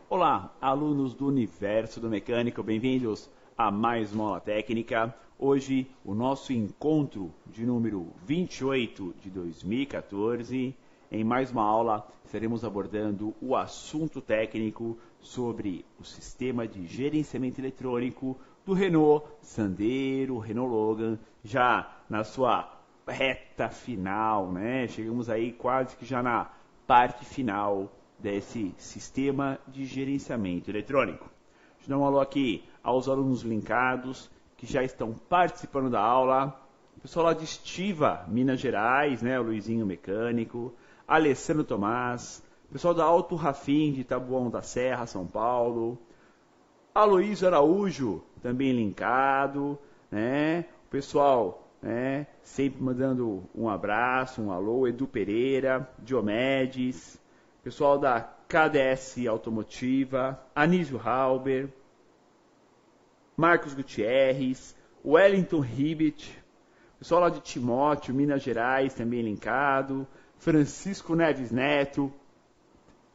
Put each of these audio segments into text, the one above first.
Olá, alunos do Universo do Mecânico, bem-vindos a mais uma aula técnica. Hoje, o nosso encontro de número 28 de 2014. Em mais uma aula, estaremos abordando o assunto técnico sobre o sistema de gerenciamento eletrônico do Renault Sandero, Renault Logan, já na sua reta final, né? Chegamos aí quase que já na parte final desse sistema de gerenciamento eletrônico. Deixa eu dar um alô aqui aos alunos linkados que já estão participando da aula. O pessoal lá de Estiva, Minas Gerais, né? O Luizinho Mecânico, Alessandro Tomás, o pessoal da Alto Rafim de Taboão da Serra, São Paulo, Aloysio Araújo, também linkado, né? O pessoal, né? Sempre mandando um abraço, um alô, Edu Pereira, Diomedes, pessoal da KDS Automotiva, Anísio Halber, Marcos Gutierrez, Wellington Ribbit, pessoal lá de Timóteo, Minas Gerais, também linkado, Francisco Neves Neto,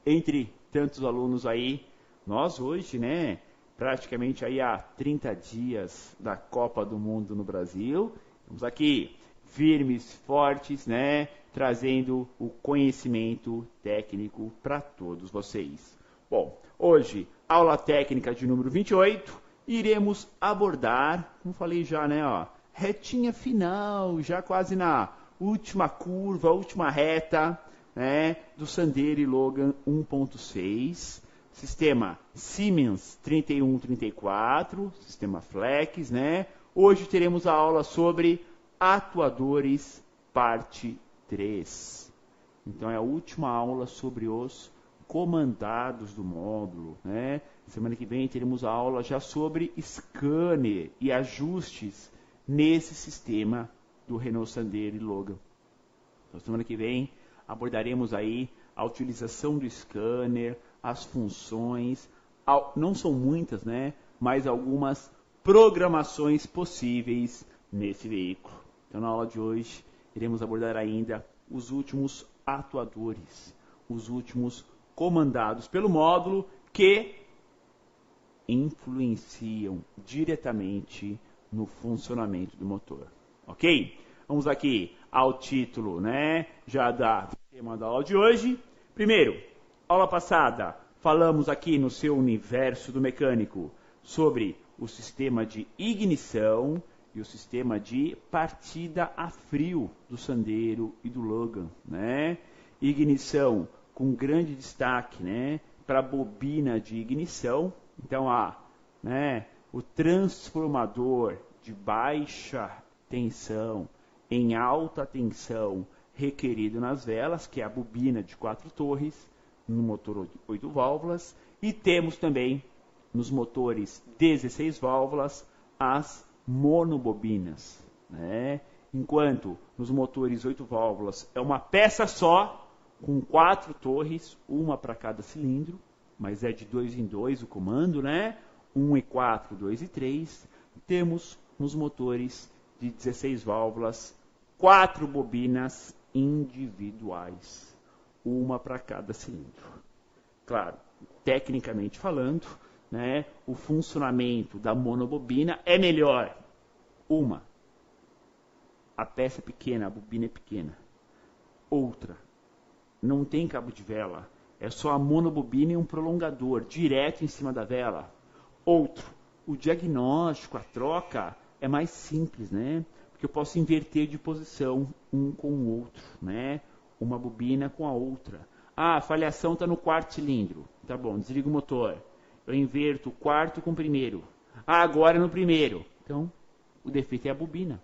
entre tantos alunos aí. Nós hoje, né, praticamente aí há 30 dias da Copa do Mundo no Brasil, estamos aqui firmes, fortes, né, trazendo o conhecimento técnico para todos vocês. Bom, hoje, aula técnica de número 28, iremos abordar, como falei já, né, ó, retinha final, já quase na última curva, última reta, né, do Sandero e Logan 1.6, sistema Siemens 3134, sistema Flex, né? Hoje teremos a aula sobre atuadores, parte 3. Então é a última aula sobre os comandados do módulo, né? Semana que vem teremos a aula já sobre scanner e ajustes nesse sistema do Renault Sandero e Logan. Então, semana que vem abordaremos aí a utilização do scanner, as funções, não são muitas, né? Mas algumas programações possíveis nesse veículo. Então, na aula de hoje, iremos abordar ainda os últimos atuadores, os últimos comandados pelo módulo que influenciam diretamente no funcionamento do motor. Ok? Vamos aqui ao título, né, já da tema da aula de hoje. Primeiro, aula passada, falamos aqui no seu Universo do Mecânico sobre o sistema de ignição e o sistema de partida a frio do Sandero e do Logan, né? Ignição com grande destaque, né, para a bobina de ignição. Então, né, o transformador de baixa tensão em alta tensão requerido nas velas, que é a bobina de 4 torres, no motor 8 válvulas, e temos também nos motores 16 válvulas as monobobinas, né? Enquanto nos motores 8 válvulas é uma peça só, com 4 torres, uma para cada cilindro, mas é de 2 em 2 o comando, né? 1 e 4, 2 e 3. Temos nos motores de 16 válvulas 4 bobinas individuais, uma para cada cilindro. Claro, tecnicamente falando, né, o funcionamento da monobobina é melhor. A peça é pequena, a bobina é pequena. Outra, não tem cabo de vela, é só a monobobina e um prolongador direto em cima da vela. Outro, o diagnóstico, a troca é mais simples, né? Porque eu posso inverter de posição um com o outro, né? Uma bobina com a outra. Ah, a falhação está no quarto cilindro. Tá bom, desliga o motor. Eu inverto o quarto com o primeiro. Ah, agora é no primeiro. Então, o defeito é a bobina.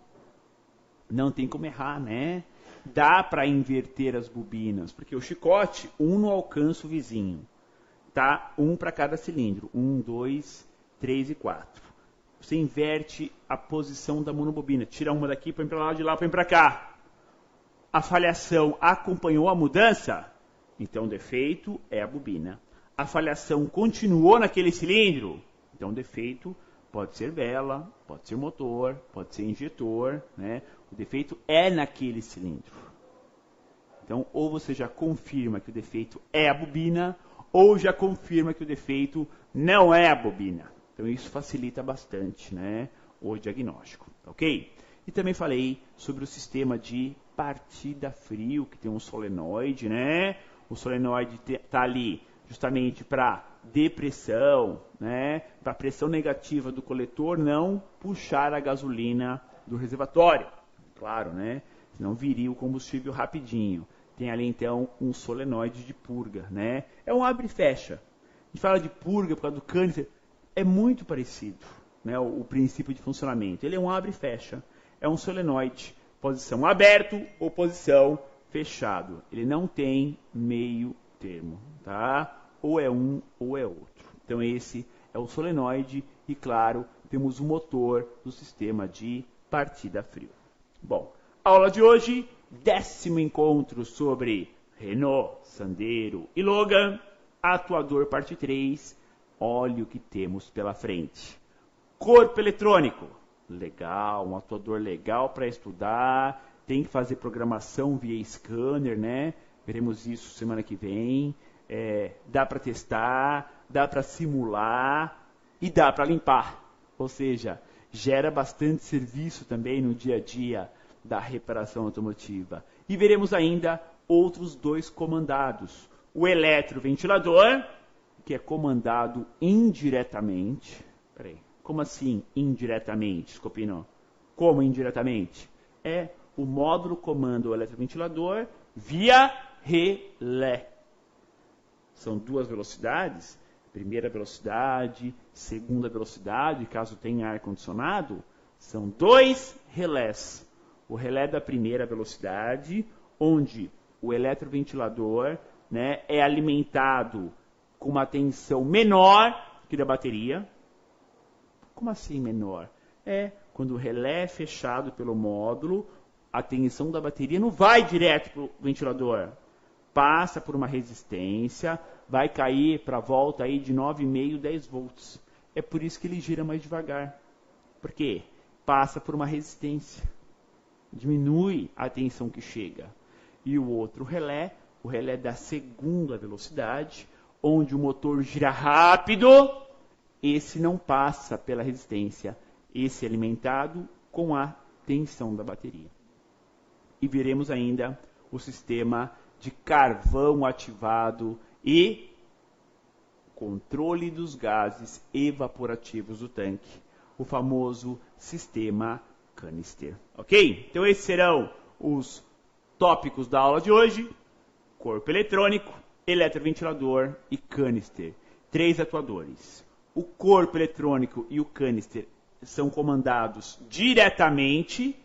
Não tem como errar, né? Dá para inverter as bobinas, porque o chicote, um não alcança o vizinho. Tá? Um para cada cilindro. 1, 2, 3 e 4. Você inverte a posição da monobobina. Tira uma daqui, põe para lá, de lá, põe para cá. A falhação acompanhou a mudança? Então o defeito é a bobina. A falhação continuou naquele cilindro? Então o defeito pode ser vela, pode ser motor, pode ser injetor, né? O defeito é naquele cilindro. Então ou você já confirma que o defeito é a bobina, ou já confirma que o defeito não é a bobina. Então isso facilita bastante, né, o diagnóstico, ok? E também falei sobre o sistema de partida frio, que tem um solenoide, né? O solenoide está ali justamente para depressão, né? Para a pressão negativa do coletor não puxar a gasolina do reservatório. Claro, né? Senão viria o combustível rapidinho. Tem ali então um solenoide de purga, né? É um abre e fecha. A gente fala de purga por causa do câncer, é muito parecido, né? O princípio de funcionamento. Ele é um abre e fecha. É um solenoide, posição aberto ou posição fechado. Ele não tem meio termo, tá? Ou é um ou é outro. Então esse é o solenoide e, claro, temos o motor do sistema de partida frio. Bom, aula de hoje, 10º encontro sobre Renault, Sandero e Logan, atuador parte 3, olha o que temos pela frente. Corpo eletrônico, legal, um atuador legal para estudar, tem que fazer programação via scanner, né? Veremos isso semana que vem. Dá para testar, dá para simular e dá para limpar. Ou seja, gera bastante serviço também no dia a dia da reparação automotiva. E veremos ainda outros dois comandados. O eletroventilador, que é comandado indiretamente. Peraí, como assim indiretamente, Scopino? Como indiretamente? É o módulo comanda o eletroventilador via relé. São duas velocidades, primeira velocidade, segunda velocidade, caso tenha ar-condicionado, são dois relés. O relé da primeira velocidade, onde o eletroventilador, né, é alimentado com uma tensão menor que da bateria. Como assim menor? Quando o relé é fechado pelo módulo, a tensão da bateria não vai direto para o ventilador. Passa por uma resistência, vai cair para a volta aí de 9,5, 10 volts. É por isso que ele gira mais devagar. Por quê? Passa por uma resistência. Diminui a tensão que chega. E o outro relé, o relé da segunda velocidade, onde o motor gira rápido, esse não passa pela resistência. Esse é alimentado com a tensão da bateria. E veremos ainda o sistema de carvão ativado e controle dos gases evaporativos do tanque, o famoso sistema canister. Ok? Então esses serão os tópicos da aula de hoje: corpo eletrônico, eletroventilador e canister. 3 atuadores. O corpo eletrônico e o canister são comandados diretamente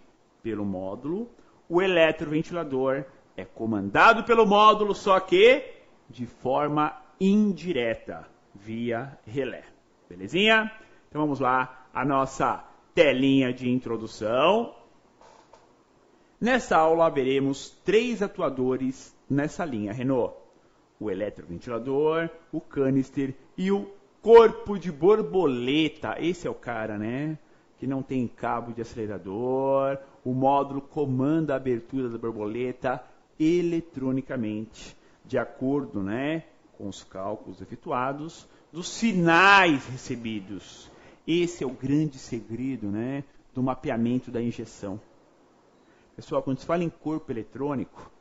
pelo módulo. O eletroventilador é comandado pelo módulo, só que de forma indireta, via relé. Belezinha? Então vamos lá, a nossa telinha de introdução. Nessa aula veremos 3 atuadores nessa linha Renault: o eletroventilador, o canister e o corpo de borboleta. Esse é o cara, né? Que não tem cabo de acelerador. O módulo comanda a abertura da borboleta eletronicamente, de acordo, né, com os cálculos efetuados dos sinais recebidos. Esse é o grande segredo, né, do mapeamento da injeção. Pessoal, quando se fala em corpo eletrônico,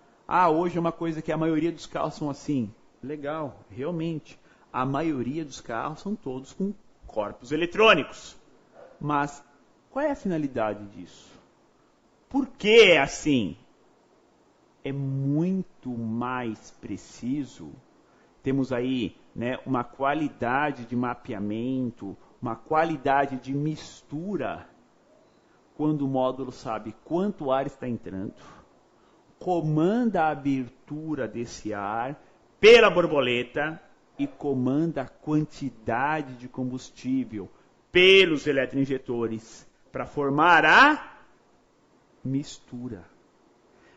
hoje é uma coisa que a maioria dos carros são assim. Legal, realmente. A maioria dos carros são todos com corpos eletrônicos. Mas qual é a finalidade disso? Por que é assim? É muito mais preciso. Temos aí, né, uma qualidade de mapeamento, uma qualidade de mistura, quando o módulo sabe quanto ar está entrando, comanda a abertura desse ar pela borboleta e comanda a quantidade de combustível pelos eletroinjetores para formar a mistura.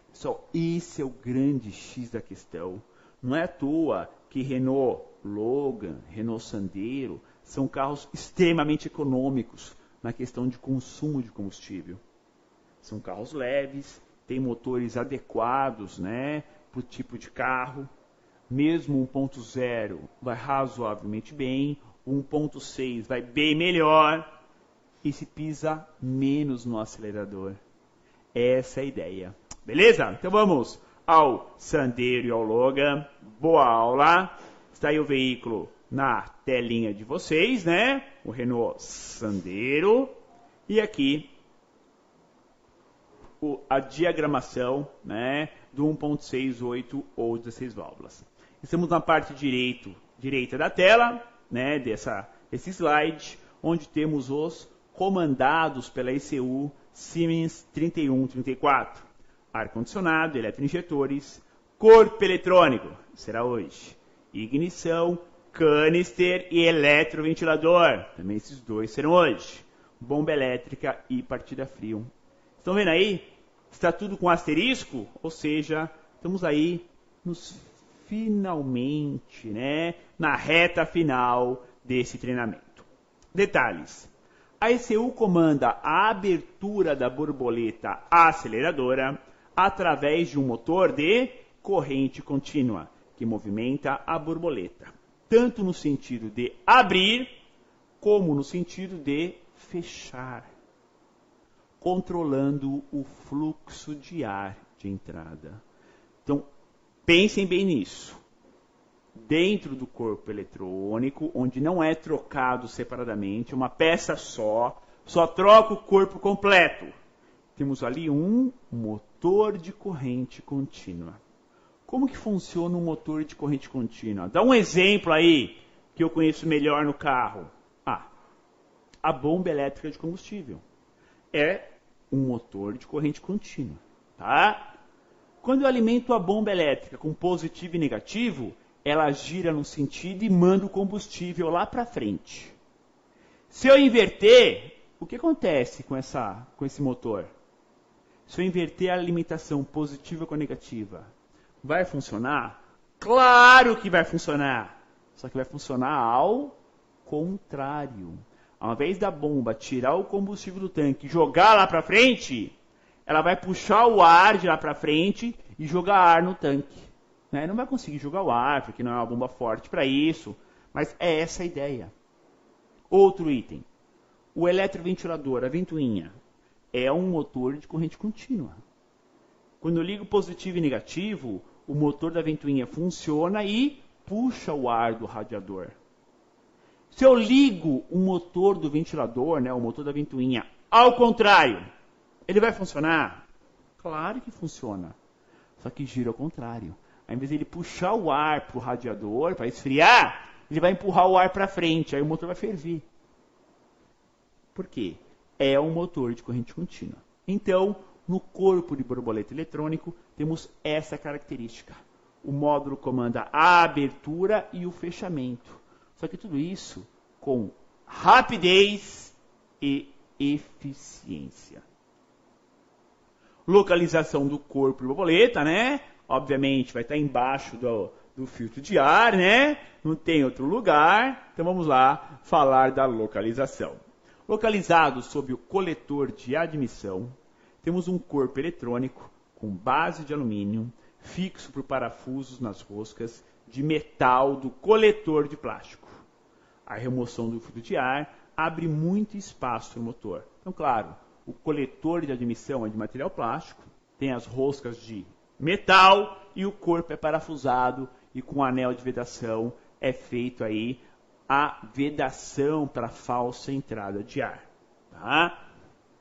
Pessoal, esse é o grande X da questão. Não é à toa que Renault Logan, Renault Sandero são carros extremamente econômicos na questão de consumo de combustível. São carros leves, têm motores adequados, né, para o tipo de carro. mesmo 1.0 vai razoavelmente bem, o 1.6 vai bem melhor, e se pisa menos no acelerador. Essa é a ideia. Beleza? Então vamos ao Sandero e ao Logan. Boa aula. Está aí o veículo na telinha de vocês, né? O Renault Sandero. E aqui a diagramação, né, do 1.6, 8 ou 16 válvulas. Estamos na parte direita da tela, né, desse slide, onde temos os comandados pela ECU Siemens 3134. Ar-condicionado, eletroinjetores, corpo eletrônico, será hoje. Ignição, canister e eletroventilador, também esses dois serão hoje. Bomba elétrica e partida frio. Estão vendo aí? Está tudo com asterisco, ou seja, estamos aí nos finalmente, né, na reta final desse treinamento. Detalhes. A ECU comanda a abertura da borboleta aceleradora através de um motor de corrente contínua, que movimenta a borboleta, tanto no sentido de abrir, como no sentido de fechar, controlando o fluxo de ar de entrada. Então, pensem bem nisso. Dentro do corpo eletrônico, onde não é trocado separadamente, uma peça só troca o corpo completo. Temos ali um motor de corrente contínua. Como que funciona um motor de corrente contínua? Dá um exemplo aí que eu conheço melhor no carro. A bomba elétrica de combustível. É um motor de corrente contínua, tá? Quando eu alimento a bomba elétrica com positivo e negativo, ela gira no sentido e manda o combustível lá para frente. Se eu inverter, o que acontece com esse motor? Se eu inverter a alimentação positiva com a negativa, vai funcionar? Claro que vai funcionar! Só que vai funcionar ao contrário. Ao invés da bomba tirar o combustível do tanque e jogar lá para frente, ela vai puxar o ar de lá para frente e jogar ar no tanque. Né? Não vai conseguir jogar o ar, porque não é uma bomba forte para isso, mas é essa a ideia. Outro item. O eletroventilador, a ventoinha, é um motor de corrente contínua. Quando eu ligo positivo e negativo, o motor da ventoinha funciona e puxa o ar do radiador. Se eu ligo o motor do ventilador, né, o motor da ventoinha, ao contrário, ele vai funcionar? Claro que funciona. Só que gira ao contrário. Ao invés de ele puxar o ar para o radiador, para esfriar, ele vai empurrar o ar para frente, aí o motor vai ferver. Por quê? É um motor de corrente contínua. Então, no corpo de borboleta eletrônico, temos essa característica. O módulo comanda a abertura e o fechamento. Só que tudo isso com rapidez e eficiência. Localização do corpo de borboleta, né? Obviamente vai estar embaixo do filtro de ar, né? Não tem outro lugar. Então vamos lá falar da localização. Localizado sob o coletor de admissão, temos um corpo eletrônico com base de alumínio, fixo por parafusos nas roscas de metal do coletor de plástico. A remoção do filtro de ar abre muito espaço no motor. Então, claro, o coletor de admissão é de material plástico, tem as roscas de metal e o corpo é parafusado e com anel de vedação é feito aí a vedação para falsa entrada de ar. Tá?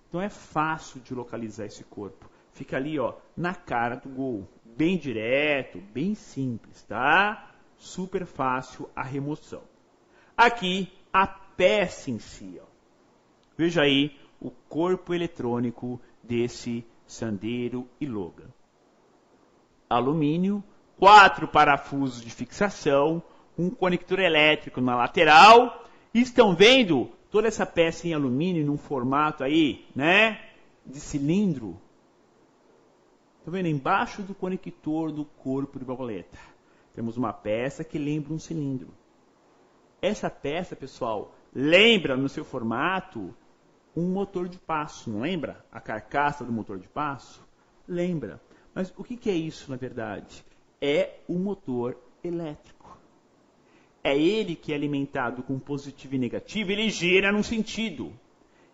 Então é fácil de localizar esse corpo. Fica ali, ó, na cara do gol. Bem direto, bem simples, tá? Super fácil a remoção. Aqui, a peça em si, ó. Veja aí o corpo eletrônico desse Sandero e Logan. Alumínio, 4 parafusos de fixação, um conector elétrico na lateral. Estão vendo toda essa peça em alumínio num formato aí, né, de cilindro? Estão vendo? Embaixo do conector do corpo de borboleta, temos uma peça que lembra um cilindro. Essa peça, pessoal, lembra no seu formato um motor de passo, não lembra? A carcaça do motor de passo? Lembra. Mas o que é isso, na verdade? É o motor elétrico. É ele que é alimentado com positivo e negativo, ele gira num sentido.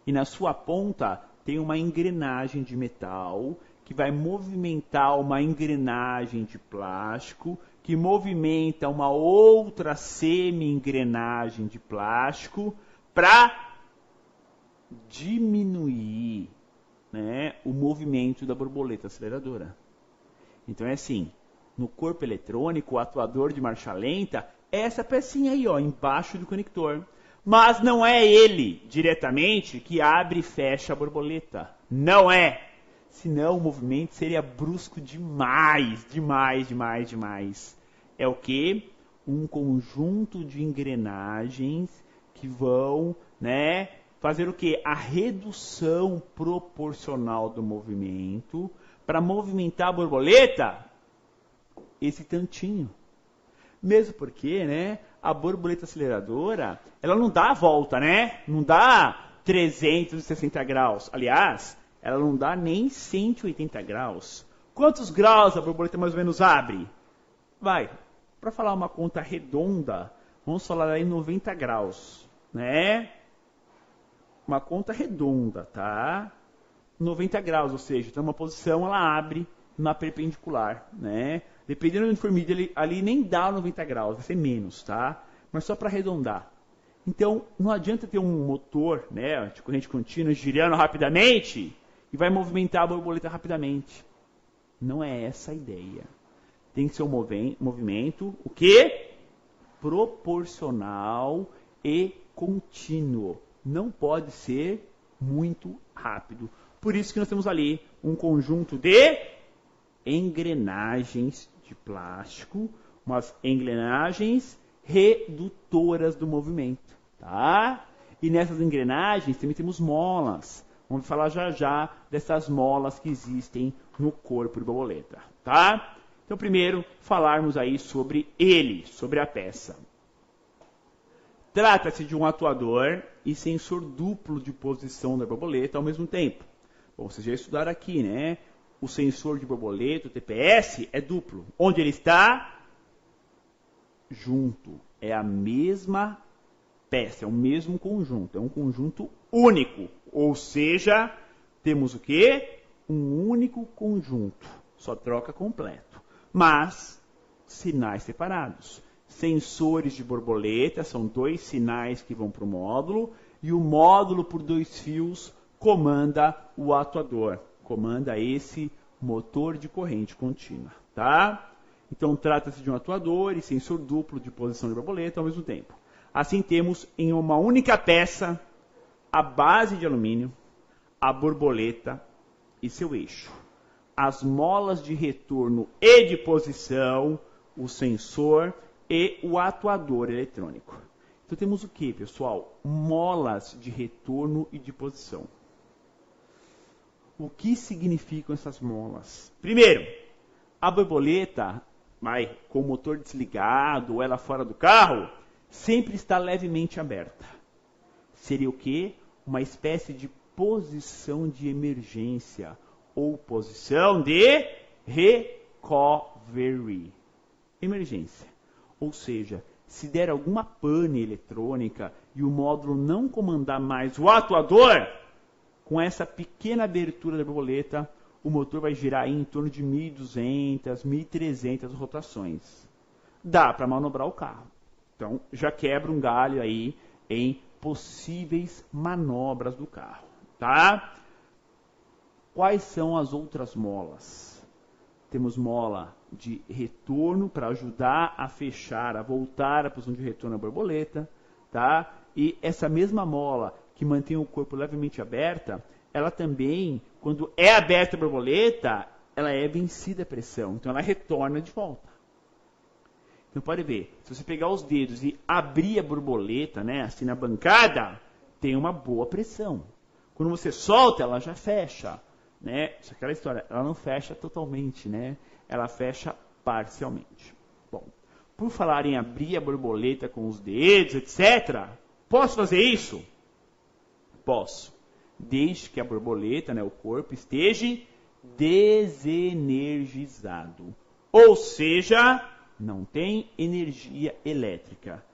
E na sua ponta tem uma engrenagem de metal que vai movimentar uma engrenagem de plástico, que movimenta uma outra semi-engrenagem de plástico para diminuir, né, o movimento da borboleta aceleradora. Então é assim, no corpo eletrônico, o atuador de marcha lenta é essa pecinha aí, ó, embaixo do conector. Mas não é ele, diretamente, que abre e fecha a borboleta. Não é. Senão o movimento seria brusco demais, demais. É o quê? Um conjunto de engrenagens que vão, né, fazer o quê? A redução proporcional do movimento para movimentar a borboleta esse tantinho. Mesmo porque, né, a borboleta aceleradora, ela não dá a volta, né? Não dá 360 graus. Aliás, ela não dá nem 180 graus. Quantos graus a borboleta mais ou menos abre? Vai, para falar uma conta redonda, vamos falar aí 90 graus, né? Uma conta redonda, tá? 90 graus, ou seja, então uma posição ela abre na perpendicular, né? Dependendo do onde for medir, ali nem dá 90 graus, vai ser menos, tá? Mas só para arredondar. Então, não adianta ter um motor, né, de corrente contínua girando rapidamente e vai movimentar a borboleta rapidamente. Não é essa a ideia. Tem que ser um movimento, o quê? Proporcional e contínuo. Não pode ser muito rápido. Por isso que nós temos ali um conjunto de engrenagens de plástico, umas engrenagens redutoras do movimento, tá? E nessas engrenagens também temos molas. Vamos falar já dessas molas que existem no corpo de borboleta, tá? Então, primeiro, falarmos aí sobre ele, sobre a peça. Trata-se de um atuador e sensor duplo de posição da borboleta ao mesmo tempo. Bom, vocês já estudaram aqui, né? O sensor de borboleta, o TPS, é duplo. Onde ele está? Junto. É a mesma peça, é o mesmo conjunto. É um conjunto único. Ou seja, temos o quê? Um único conjunto. Só troca completo. Mas, sinais separados. Sensores de borboleta são 2 sinais que vão para o módulo. E o módulo, por 2 fios, comanda o atuador. Comanda esse motor de corrente contínua, tá? Então, trata-se de um atuador e sensor duplo de posição de borboleta ao mesmo tempo. Assim, temos em uma única peça a base de alumínio, a borboleta e seu eixo. As molas de retorno e de posição, o sensor e o atuador eletrônico. Então, temos o que, pessoal? Molas de retorno e de posição. O que significam essas molas? Primeiro, a borboleta, com o motor desligado ou ela fora do carro, sempre está levemente aberta. Seria o quê? Uma espécie de posição de emergência ou posição de recovery. Emergência. Ou seja, se der alguma pane eletrônica e o módulo não comandar mais o atuador, com essa pequena abertura da borboleta, o motor vai girar em torno de 1.200, 1.300 rotações. Dá para manobrar o carro. Então, já quebra um galho aí em possíveis manobras do carro. Tá? Quais são as outras molas? Temos mola de retorno para ajudar a fechar, a voltar à posição de retorno da borboleta. Tá? E essa mesma mola que mantém o corpo levemente aberta, ela também, quando é aberta a borboleta, ela é vencida a pressão. Então, ela retorna de volta. Então, pode ver, se você pegar os dedos e abrir a borboleta, né, assim na bancada, tem uma boa pressão. Quando você solta, ela já fecha. Né? Isso é aquela história, ela não fecha totalmente, né? Ela fecha parcialmente. Bom, por falar em abrir a borboleta com os dedos, etc., posso fazer isso? Posso, desde que a borboleta, né, o corpo, esteja desenergizado. Ou seja, Não tem energia elétrica.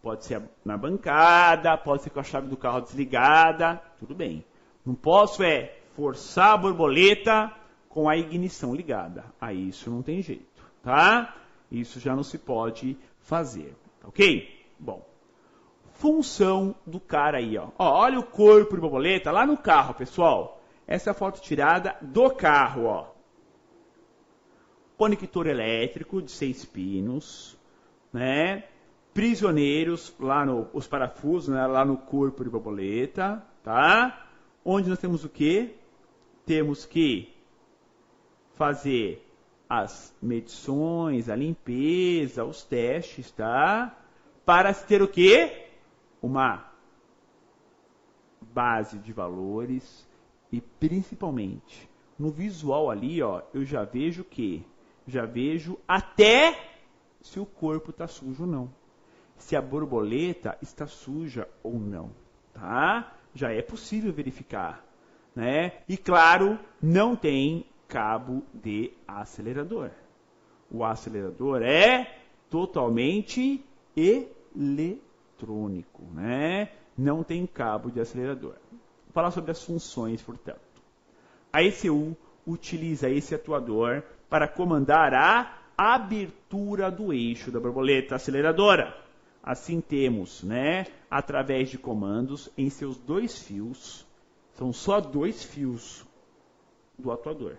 Pode ser na bancada, pode ser com a chave do carro desligada, tudo bem. Não posso forçar a borboleta com a ignição ligada. Aí isso não tem jeito, tá? Isso já não se pode fazer, ok? Bom, função do cara aí, ó. Olha o corpo de borboleta lá no carro, pessoal. Essa é a foto tirada do carro, ó. Conector elétrico de 6 pinos, né? Prisioneiros, lá os parafusos, né? Lá no corpo de borboleta, tá? Onde nós temos o quê? Temos que fazer as medições, a limpeza, os testes, tá? Para se ter o quê? Uma base de valores e principalmente no visual ali, ó, eu já vejo o quê? Já vejo até se o corpo está sujo ou não. Se a borboleta está suja ou não, tá? Já é possível verificar, né? E claro, não tem cabo de acelerador. O acelerador é totalmente eletrônico, né? Não tem cabo de acelerador. Vou falar sobre as funções, portanto. A ECU utiliza esse atuador para comandar a abertura do eixo da borboleta aceleradora. Assim temos, né, através de comandos em seus 2 fios, são só 2 fios do atuador.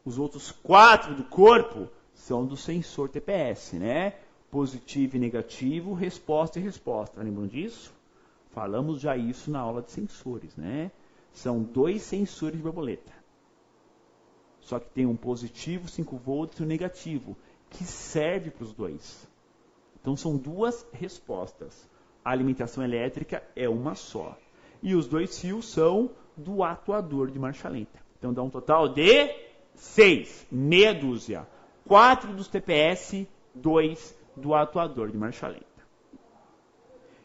Os outros 4 do corpo são do sensor TPS, né? Positivo e negativo, resposta e resposta. Lembram disso? Falamos já isso na aula de sensores, né? São 2 sensores de borboleta. Só que tem um positivo, 5 volts e um negativo, que serve para os 2. Então são 2 respostas. A alimentação elétrica é uma só. E os 2 fios são do atuador de marcha lenta. Então dá um total de 6, meia dúzia. 4 dos TPS, 2 do atuador de marcha lenta.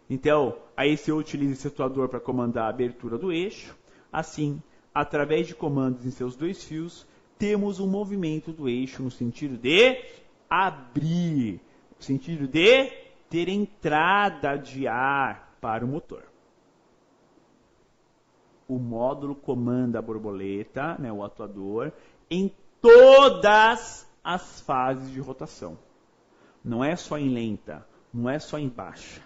Então, a ECU utiliza esse atuador para comandar a abertura do eixo. Assim, através de comandos em seus 2 fios, temos um movimento do eixo no sentido de abrir, no sentido de ter entrada de ar para o motor. O módulo comanda a borboleta, né, o atuador, em todas as fases de rotação. Não é só em lenta, não é só em baixa.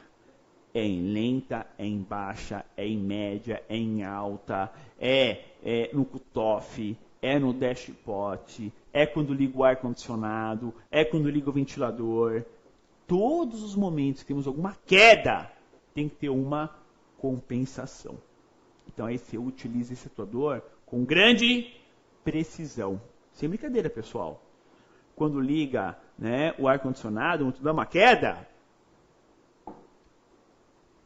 É em lenta, é em baixa, é em média, é em alta, é no cutoff, é no dashpot, é quando liga o ar-condicionado, é quando liga o ventilador. Todos os momentos que temos alguma queda, tem que ter uma compensação. Então a ECU utiliza esse atuador com grande precisão. Sem brincadeira, pessoal. Quando liga, né, o ar-condicionado, quando dá uma queda,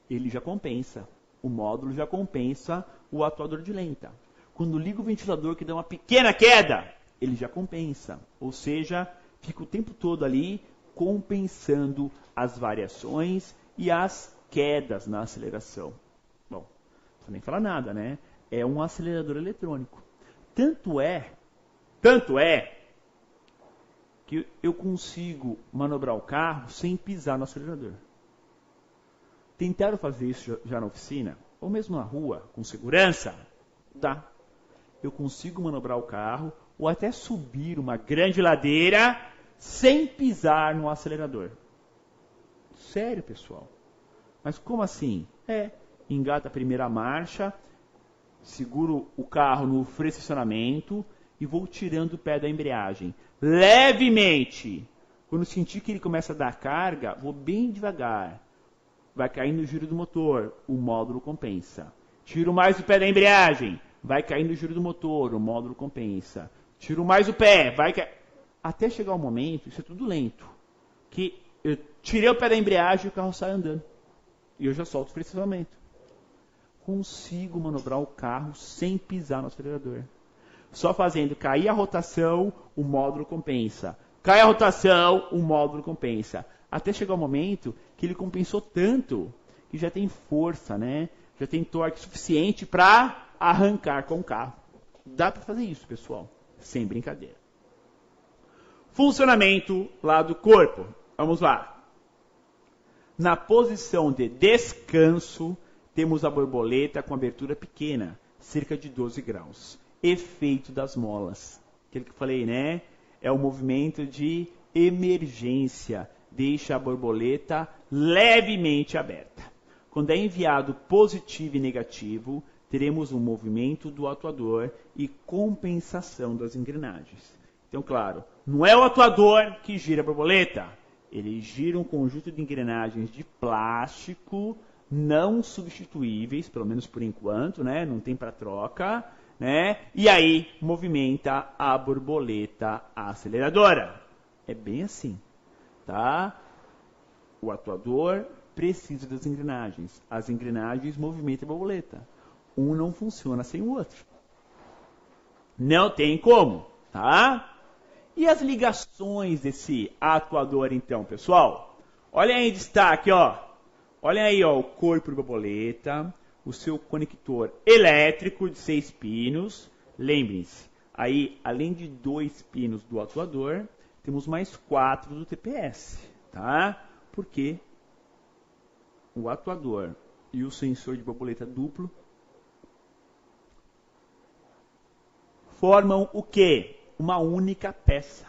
ele já compensa. O módulo já compensa o atuador de lenta. Quando liga o ventilador que dá uma pequena queda, ele já compensa. Ou seja, fica o tempo todo ali compensando as variações e as quedas na aceleração. Bom, não precisa nem falar nada, né? É um acelerador eletrônico. Tanto é que eu consigo manobrar o carro sem pisar no acelerador. Tentaram fazer isso já na oficina, ou mesmo na rua, com segurança? Dá. Eu consigo manobrar o carro, ou até subir uma grande ladeira, sem pisar no acelerador. Sério, pessoal. Mas como assim? Engata a primeira marcha, seguro o carro no freio de estacionamento e vou tirando o pé da embreagem. Levemente. Quando sentir que ele começa a dar carga, vou bem devagar. Vai cair no giro do motor, o módulo compensa. Tiro mais o pé da embreagem, vai cair no giro do motor, o módulo compensa. Tiro mais o pé, vai cair. Até chegar o momento, isso é tudo lento, que eu tirei o pé da embreagem e o carro sai andando. E eu já solto o freio de estacionamento. Consigo manobrar o carro sem pisar no acelerador. Só fazendo cair a rotação, o módulo compensa. Cai a rotação, o módulo compensa. Até chegar o momento que ele compensou tanto que já tem força, né? Já tem torque suficiente para arrancar com o carro. Dá para fazer isso, pessoal, sem brincadeira. Funcionamento lá do corpo. Vamos lá. Na posição de descanso, temos a borboleta com abertura pequena, cerca de 12 graus. Efeito das molas. Aquele que eu falei, né? É o movimento de emergência. Deixa a borboleta levemente aberta. Quando é enviado positivo e negativo, teremos um movimento do atuador e compensação das engrenagens. Então, claro, não é o atuador que gira a borboleta. Ele gira um conjunto de engrenagens de plástico não substituíveis, pelo menos por enquanto, né? Não tem para troca, né? E aí movimenta a borboleta aceleradora. É bem assim, tá? O atuador precisa das engrenagens. As engrenagens movimentam a borboleta. Um não funciona sem o outro. Não tem como, tá? E as ligações desse atuador, então, pessoal? Olha aí em destaque, ó. Olha aí, ó, o corpo de borboleta, o seu conector elétrico de 6 pinos. Lembrem-se, aí, além de 2 pinos do atuador, temos mais 4 do TPS, tá? Porque o atuador e o sensor de borboleta duplo formam o quê? Uma única peça,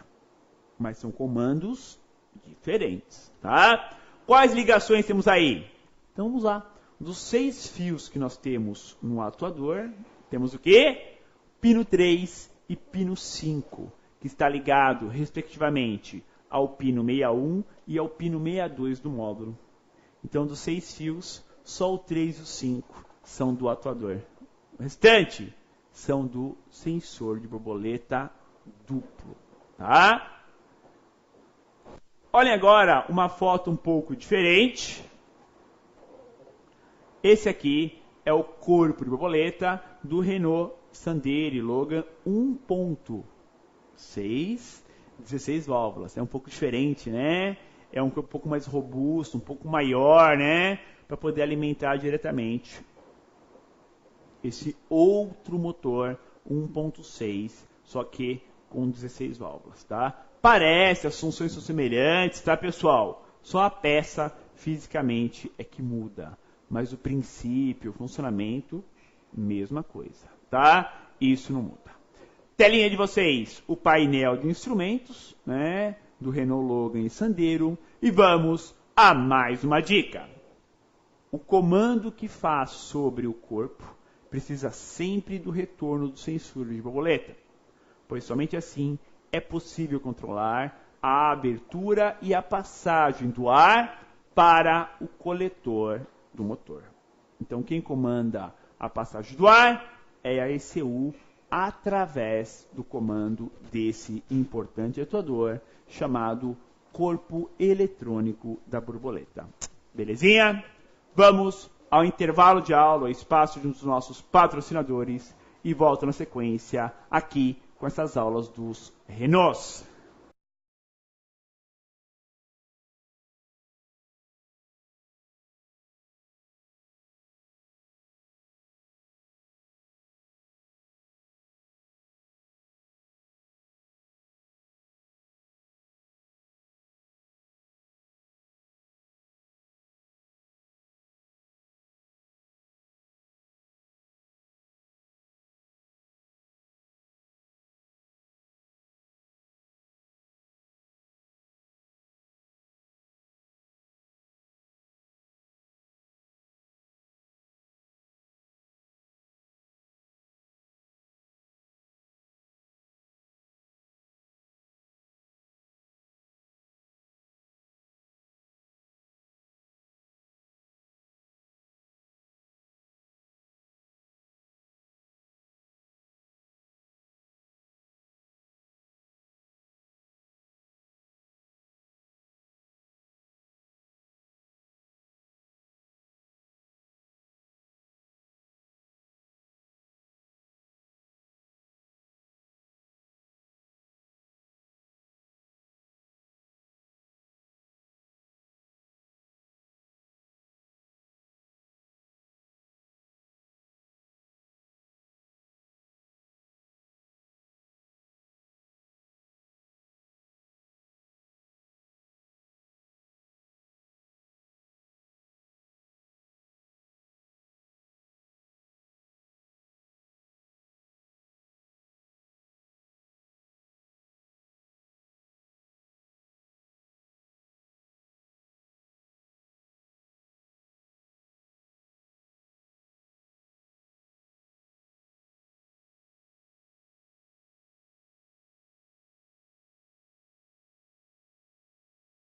mas são comandos diferentes, tá? Quais ligações temos aí? Então vamos lá. Dos 6 fios que nós temos no atuador, temos o quê? Pino 3 e pino 5, que está ligado, respectivamente, ao pino 61 e ao pino 62 do módulo. Então, dos 6 fios, só o 3 e o 5 são do atuador. O restante são do sensor de borboleta duplo, tá? Olhem agora uma foto um pouco diferente. Esse aqui é o corpo de borboleta do Renault Sandero Logan 1.6, 16 válvulas. É um pouco diferente, né? É um pouco mais robusto, um pouco maior, né? Para poder alimentar diretamente esse outro motor 1.6, só que com 16 válvulas, tá? Parece, as funções são semelhantes, tá, pessoal? Só a peça, fisicamente, é que muda. Mas o princípio, o funcionamento, mesma coisa, tá? Isso não muda. Telinha de vocês, o painel de instrumentos, né? Do Renault Logan e Sandero. E vamos a mais uma dica. O comando que faz sobre o corpo precisa sempre do retorno do sensor de borboleta, pois somente assim é possível controlar a abertura e a passagem do ar para o coletor do motor. Então, quem comanda a passagem do ar é a ECU através do comando desse importante atuador chamado corpo eletrônico da borboleta. Belezinha? Vamos ao intervalo de aula, ao espaço de um dos nossos patrocinadores e volto na sequência aqui com essas aulas dos Renaults.